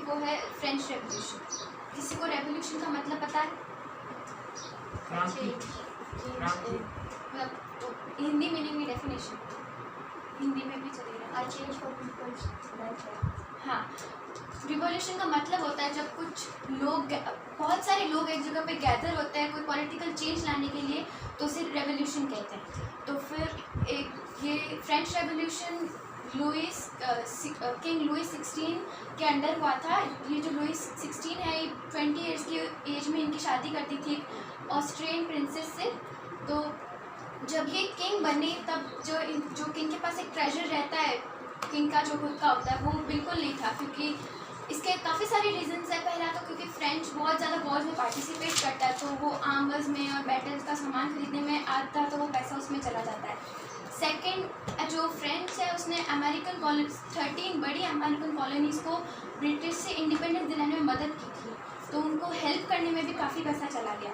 वो है French revolution. किसी को रेवोल्यूशन का मतलब पता है? मतलब हिंदी मीनिंग में डेफिनेशन हिंदी में भी चलेगा। हाँ, रिवॉल्यूशन का मतलब होता है जब कुछ लोग, बहुत सारे लोग एक जगह पे गैदर होते हैं कोई पॉलिटिकल चेंज लाने के लिए, तो उसे रेवोल्यूशन कहते हैं। तो फिर एक ये फ्रेंच रेवोल्यूशन किंग लुइस 16 के अंडर हुआ था। ये जो लुइस 16 है, ये 20 ईयर्स की एज में इनकी शादी करती थी एक ऑस्ट्रियन प्रिंसेस से। तो जब ये किंग बने तब जो किंग के पास एक ट्रेजर रहता है, किंग का जो खुद का होता है, वो बिल्कुल नहीं था। क्योंकि इसके काफ़ी सारे रीजंस है। पहला तो क्योंकि फ्रेंच बहुत ज़्यादा वॉर्स में पार्टिसिपेट करता है, तो वो आर्मर्स में और बैटल्स का सामान खरीदने में आता है, तो वो पैसा उसमें चला जाता है। सेकंड, जो फ्रेंच है उसने अमेरिकन कॉलोनी 13 बड़ी अमेरिकन कॉलोनीज़ को ब्रिटिश से इंडिपेंडेंस दिलाने में मदद की थी, तो उनको हेल्प करने में भी काफ़ी पैसा चला गया।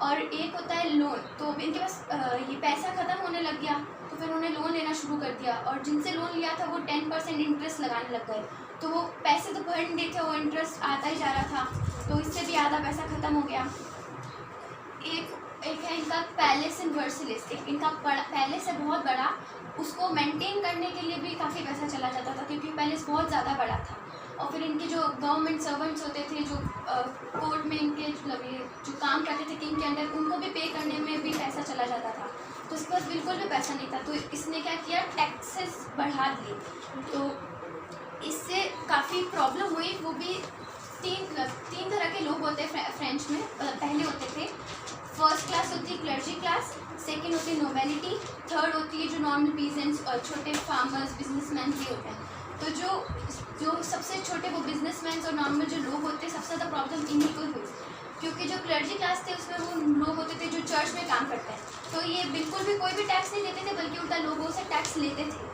और एक होता है लोन। तो इनके पास ये पैसा ख़त्म होने लग गया, तो फिर उन्होंने लोन लेना शुरू कर दिया, और जिनसे लोन लिया था वो 10% इंटरेस्ट लगाने लग गए। तो वो पैसे तो भर नहीं देते, वो इंटरेस्ट आता ही जा रहा था, तो इससे भी आधा पैसा ख़त्म हो गया। एक है इनका पैलेस इन वर्सिलिस। इनका पैलेस है बहुत बड़ा, उसको मेंटेन करने के लिए भी काफ़ी पैसा चला जाता था, क्योंकि पैलेस बहुत ज़्यादा बड़ा था। और फिर इनके जो गवर्नमेंट सर्वेंट्स होते थे, जो कोर्ट में इनके मतलब ये जो काम करते थे किंग के अंडर, उनको भी पे करने में भी पैसा चला जाता था। तो इसके पास बिल्कुल भी पैसा नहीं था, तो इसने क्या किया, टैक्सेस बढ़ा दिए। तो इससे काफ़ी प्रॉब्लम हुई। वो भी तीन तरह के लोग होते हैं फ्रेंच में, पहले होते थे। फर्स्ट क्लास होती है क्लर्जी क्लास, सेकंड होती है नोबेलिटी, थर्ड होती है जो नॉर्मल पीजेंट्स और छोटे फार्मर्स बिजनेसमैन भी होते हैं। तो जो सबसे छोटे वो बिजनेसमैन और नॉर्मल जो लोग होते हैं, सबसे ज़्यादा प्रॉब्लम इन्हीं को हुई, क्योंकि जो क्लर्जी क्लास थे उसमें वो लोग होते थे जो चर्च में काम करते हैं, तो ये बिल्कुल भी कोई भी टैक्स नहीं देते थे, बल्कि उल्टा लोगों से टैक्स लेते थे।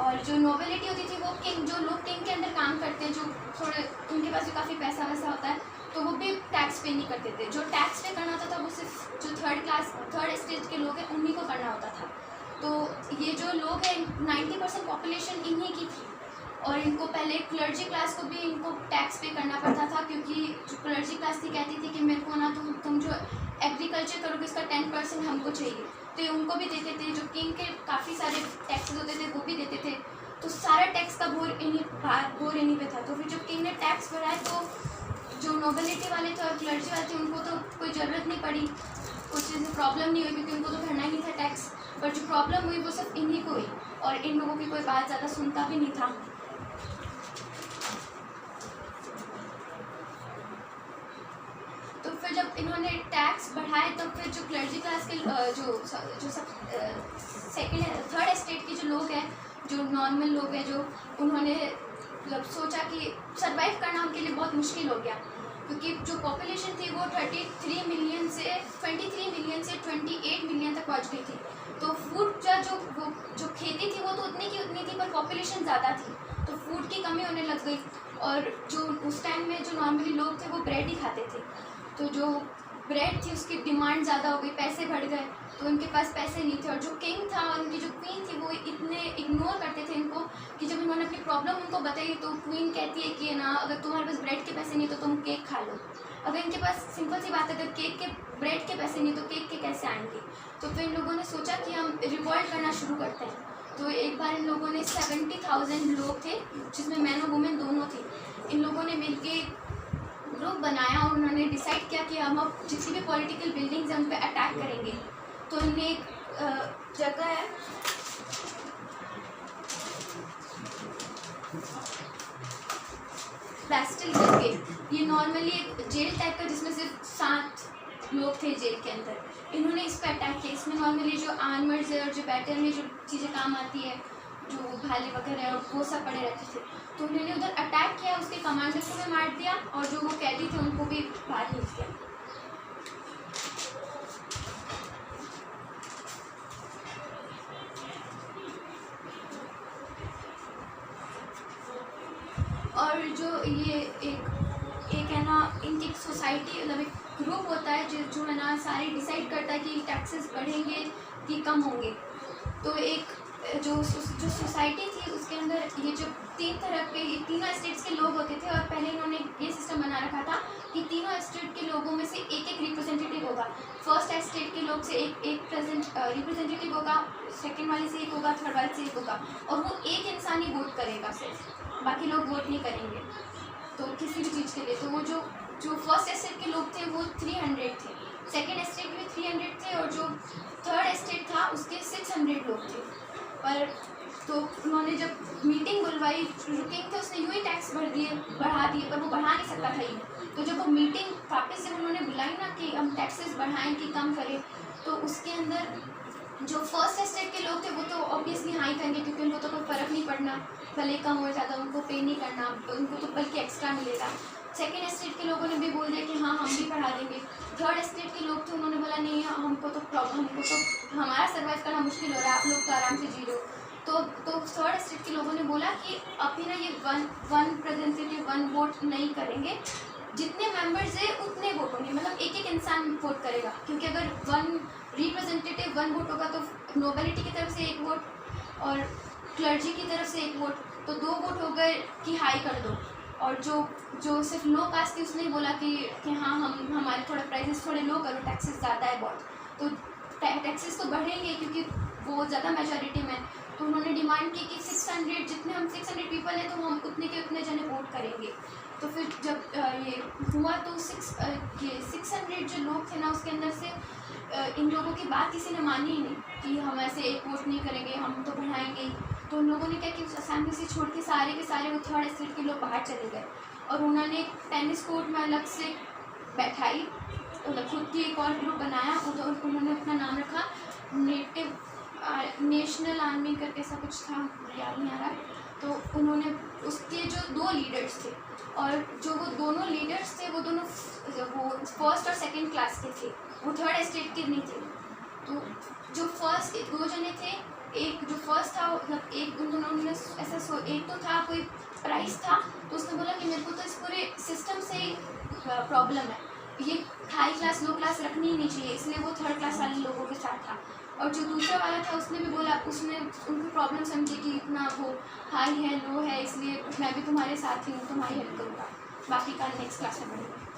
और जो नोबेलिटी होती थी, वो जो लोग किंग के अंदर काम करते हैं, जो थोड़े उनके पास भी काफ़ी पैसा वैसा होता है, तो वो भी टैक्स पे नहीं करते थे। जो टैक्स पे करना होता था वो सिर्फ जो थर्ड स्टेज के लोग हैं उन्हीं को करना होता था। तो ये जो लोग हैं 90% पॉपुलेशन इन्हीं की थी, और इनको पहले क्लर्जी क्लास को भी इनको टैक्स पे करना पड़ता था, क्योंकि जो क्लर्जी क्लास थी कहती थी कि मेरे को ना तुम जो एग्रीकल्चर करोगे इसका 10% हमको चाहिए, तो ये उनको भी देते थे। जो किंग के काफ़ी सारे टैक्सेस होते थे वो भी देते थे, तो सारा टैक्स का बोर इन्हीं पे था। तो फिर जब किंग ने टैक्स बढ़ाया, तो जो नोबेलिटी वाले थे और क्लर्जी वाले थे उनको तो कोई ज़रूरत नहीं पड़ी, कुछ चीज़ में प्रॉब्लम नहीं हुई, क्योंकि उनको तो भरना ही नहीं था टैक्स। पर जो प्रॉब्लम हुई वो सिर्फ इन्हीं को हुई, और इन लोगों की कोई बात ज़्यादा सुनता भी नहीं था। तो फिर जब इन्होंने टैक्स बढ़ाए, तो फिर जो क्लर्जी क्लास के जो सब सेकेंड थर्ड स्टेट के जो लोग हैं, जो नॉर्मल लोग हैं, जो उन्होंने मतलब सोचा कि सर्वाइव करना उनके लिए बहुत मुश्किल हो गया, क्योंकि जो पॉपुलेशन थी वो 23 मिलियन से 28 मिलियन तक पहुंच गई थी। तो फूड जो खेती थी वो तो उतनी की उतनी थी, पर पॉपुलेशन ज़्यादा थी, तो फूड की कमी होने लग गई। और जो उस टाइम में जो नॉर्मली लोग थे वो ब्रेड ही खाते थे, तो जो ब्रेड थी उसकी डिमांड ज़्यादा हो गई, पैसे बढ़ गए, तो उनके पास पैसे नहीं थे। और जो किंग था और उनकी जो क्वीन थी वो इतने इग्नोर करते थे इनको, कि जब इन्होंने अपनी प्रॉब्लम उनको बताई, तो क्वीन कहती है कि ना, अगर तुम्हारे पास ब्रेड के पैसे नहीं तो तुम केक खा लो। अगर इनके पास सिंपल सी बात है, अगर ब्रेड के पैसे नहीं तो केक के कैसे आएंगे। तो फिर इन लोगों ने सोचा कि हम रिवॉल्ट करना शुरू करते हैं। तो एक बार इन लोगों ने 70,000 लोग थे, जिसमें मैन और वुमेन दोनों थे, इन लोगों ने मिलके ग्रुप बनाया, और उन्होंने डिसाइड किया कि हम अब जितनी भी पॉलिटिकल बिल्डिंग्स हैं उन पर अटैक करेंगे। तो इनने एक जगह है बैस्टिल करके, ये नॉर्मली एक जेल टाइप का, जिसमें सिर्फ 7 लोग थे जेल के अंदर। इन्होंने इस पर अटैक किया। इसमें नॉर्मली जो आर्मर्स है और जो बैटल में जो चीज़ें काम आती है, जो भाले वगैरह है, वो सब पड़े रहते थे। तो उन्होंने उधर अटैक किया, उसके कमांडर को भी मार दिया, और जो वो कैदी थे उनको भी बाहर भेज दिया। और जो ये एक है ना, इनकी एक सोसाइटी मतलब एक ग्रुप होता है जो है ना सारी डिसाइड करता है कि टैक्सेस बढ़ेंगे कि कम होंगे। तो एक जो सोसाइटी थी उसके अंदर ये जो तीन तरह के तीनों स्टेट्स के लोग होते थे, और पहले इन्होंने ये सिस्टम बना रखा था कि तीनों स्टेट के लोगों में से एक एक रिप्रेजेंटेटिव होगा। फर्स्ट स्टेट के लोग से एक रिप्रेजेंटेटिव होगा, सेकंड वाले से एक होगा, थर्ड वाले से एक होगा, और वो एक इंसान ही वोट करेगा सिर्फ, बाकी लोग वोट नहीं करेंगे तो किसी भी चीज़ के लिए। तो वो जो फर्स्ट स्टेट के लोग थे वो 300 थे, सेकेंड स्टेट में 300 थे, और जो थर्ड स्टेट था उसके 600 लोग थे। पर तो उन्होंने जब मीटिंग बुलवाई, किंग थे उसने यूँ ही टैक्स बढ़ा दिए, पर वो बढ़ा नहीं सकता था ये। तो जब वो मीटिंग वापस जब उन्होंने बुलाई ना कि हम टैक्सेस बढ़ाएं कि कम करें, तो उसके अंदर जो फर्स्ट स्टेट के लोग थे वो तो ऑब्वियसली हाँ ही करेंगे, क्योंकि उनको तो कोई फ़र्क नहीं पड़ना, भले कम हो ज़्यादा उनको पे नहीं करना, उनको तो बल्कि एक्स्ट्रा मिलेगा। सेकेंड स्टेट के लोगों ने भी बोल दिया कि हाँ हम भी बढ़ा देंगे। थर्ड स्टेट के लोग थे उन्होंने बोला नहीं हमको तो हमारा सर्वाइव करना मुश्किल हो रहा है, आप लोग तो आराम से जी रहे हो। तो थर्ड स्टेट के लोगों ने बोला कि अभी ना ये वन रिप्रेजेंटेटिव वन वोट नहीं करेंगे, जितने मेंबर्स है उतने वोट होंगे, मतलब एक एक इंसान वोट करेगा, क्योंकि अगर वन रिप्रेजेंटेटिव वन वोट होगा तो नोबिलिटी की तरफ से एक वोट और क्लर्जी की तरफ से एक वोट, तो 2 वोट हो गए कि हाई कर दो। और जो सिर्फ लो कास्ट थी उसने बोला कि हाँ हम हमारे थोड़ा प्राइसेस थोड़े लो करो, टैक्सेस ज़्यादा है बहुत, तो टैक्सेस तो बढ़ेंगे क्योंकि वो ज़्यादा मेजॉरिटी में। तो उन्होंने डिमांड की कि 600 जितने हम 600 पीपल हैं तो हम उतने के उतने जने वोट करेंगे। तो फिर जब ये हुआ तो 600 जो लोग थे ना उसके अंदर से इन लोगों की बात किसी ने मानी ही नहीं कि हम ऐसे एक वोट नहीं करेंगे, हम तो बढ़ाएंगे ही। तो उन लोगों ने क्या कि उस असेंबली से छोड़ के सारे वो थर्ड स्टेट के लोग बाहर चले गए, और उन्होंने टेनिस कोर्ट में अलग से बैठाई, खुद की एक और ग्रुप बनाया, तो उन्होंने अपना नाम रखा नेशनल आर्मी करके ऐसा कुछ था, याद नहीं आ रहा। तो उन्होंने उसके जो 2 लीडर्स थे, और जो वो दोनों लीडर्स थे वो दोनों वो फर्स्ट और सेकंड क्लास के थे, वो थर्ड स्टेट के नहीं थे। तो जो फर्स्ट 2 जने थे, एक जो फर्स्ट था मतलब एक उन्होंने ऐसा एक तो था कोई प्राइस था, तो उसने बोला कि मेरे को तो इस पूरे सिस्टम से प्रॉब्लम है, ये हाई क्लास लो क्लास रखनी ही नहीं चाहिए, इसलिए वो थर्ड क्लास वाले लोगों के साथ था। और जो दूसरा वाला था उसने भी बोला, उसने उनकी प्रॉब्लम समझी कि इतना वो हाई है लो है, इसलिए मैं भी तुम्हारे साथ ही हूँ, तुम्हारी हेल्प करूँगा, बाकी का नेक्स्ट क्लास में पढ़ूँगा।